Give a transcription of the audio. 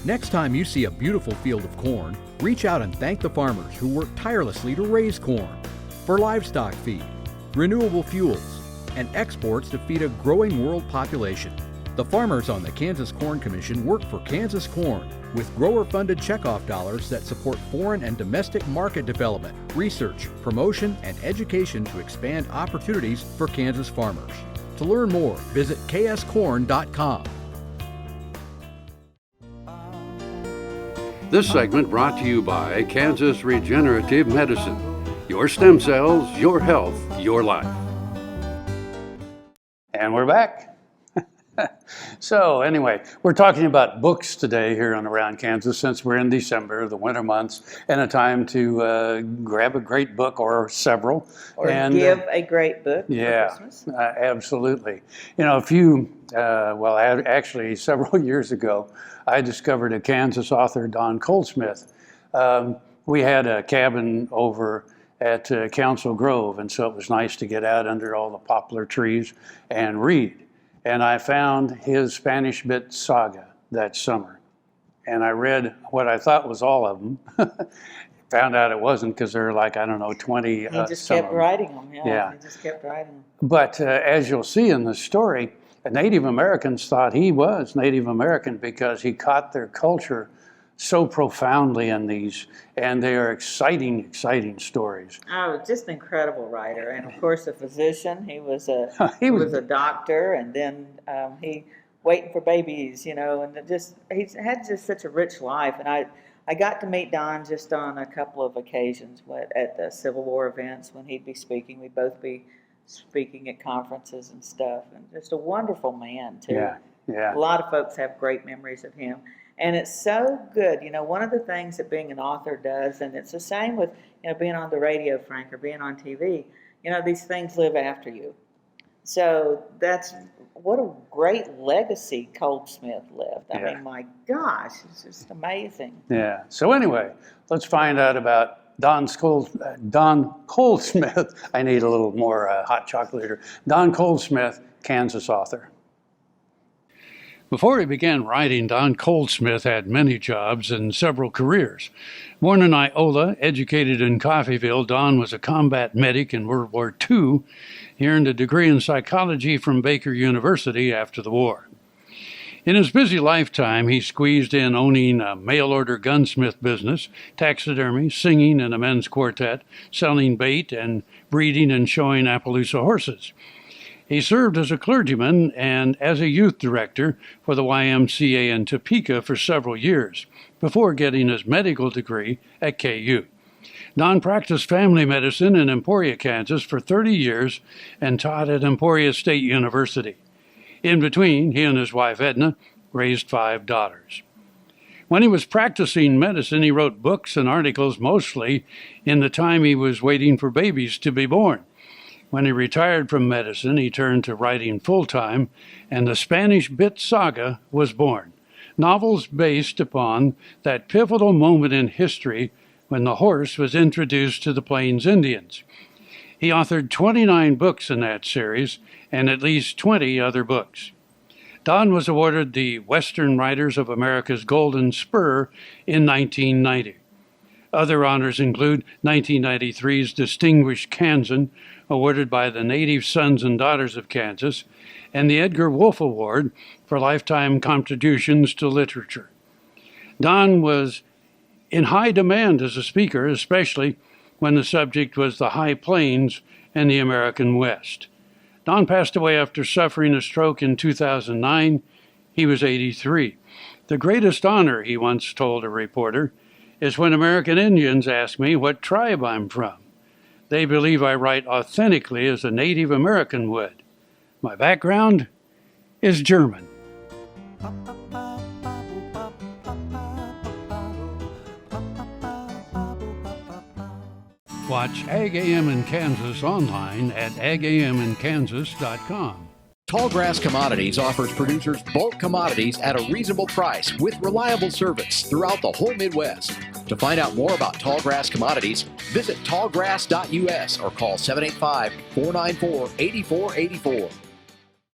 Next time you see a beautiful field of corn, reach out and thank the farmers who work tirelessly to raise corn for livestock feed, renewable fuels, and exports to feed a growing world population. The farmers on the Kansas Corn Commission work for Kansas Corn with grower-funded checkoff dollars that support foreign and domestic market development, research, promotion, and education to expand opportunities for Kansas farmers. To learn more, visit kscorn.com. This segment brought to you by Kansas Regenerative Medicine. Your stem cells, your health, your life. And we're back. So anyway, we're talking about books today here on Around Kansas, since we're in December, the winter months, and a time to grab a great book or several. Or and give a great book yeah, for Christmas. Absolutely. You know, actually several years ago, I discovered a Kansas author, Don Coldsmith. We had a cabin over at Council Grove, and so it was nice to get out under all the poplar trees and read. And I found his Spanish Bit Saga that summer. And I read what I thought was all of them. Found out it wasn't, because there were like, 20. He just kept writing them. Yeah. He just kept writing them. But as you'll see in the story, Native Americans thought he was Native American because he caught their culture so profoundly in these, and they are exciting stories. Oh, just an incredible writer, and of course a physician. He was a doctor, and then he waiting for babies, and he's had just such a rich life. And I got to meet Don just on a couple of occasions at the Civil War events when he'd be speaking. We'd both be speaking at conferences and stuff, and just a wonderful man too. Yeah. A lot of folks have great memories of him. And it's so good. One of the things that being an author does, and it's the same with, being on the radio, Frank, or being on TV, these things live after you. So that's what a great legacy Coldsmith left. I mean, my gosh, it's just amazing. Yeah. So anyway, let's find out about Don Coldsmith. I need a little more hot chocolate here. Don Coldsmith, Kansas author. Before he began writing, Don Coldsmith had many jobs and several careers. Born in Iola, educated in Coffeyville, Don was a combat medic in World War II. He earned a degree in psychology from Baker University after the war. In his busy lifetime, he squeezed in owning a mail-order gunsmith business, taxidermy, singing in a men's quartet, selling bait, and breeding and showing Appaloosa horses. He served as a clergyman and as a youth director for the YMCA in Topeka for several years, before getting his medical degree at KU. Don practiced family medicine in Emporia, Kansas for 30 years and taught at Emporia State University. In between, he and his wife Edna raised 5 daughters. When he was practicing medicine, he wrote books and articles mostly in the time he was waiting for babies to be born. When he retired from medicine, he turned to writing full-time, and the Spanish Bit Saga was born, novels based upon that pivotal moment in history when the horse was introduced to the Plains Indians. He authored 29 books in that series and at least 20 other books. Don was awarded the Western Writers of America's Golden Spur in 1990. Other honors include 1993's Distinguished Kansan, awarded by the Native Sons and Daughters of Kansas, and the Edgar Wolf Award for lifetime contributions to literature. Don was in high demand as a speaker, especially when the subject was the High Plains and the American West. Don passed away after suffering a stroke in 2009. He was 83. The greatest honor, he once told a reporter, is when American Indians ask me what tribe I'm from. They believe I write authentically as a Native American would. My background is German. Watch Ag AM in Kansas online at agaminkansas.com. Tallgrass Commodities offers producers bulk commodities at a reasonable price with reliable service throughout the whole Midwest. To find out more about Tallgrass Commodities, visit tallgrass.us or call 785-494-8484.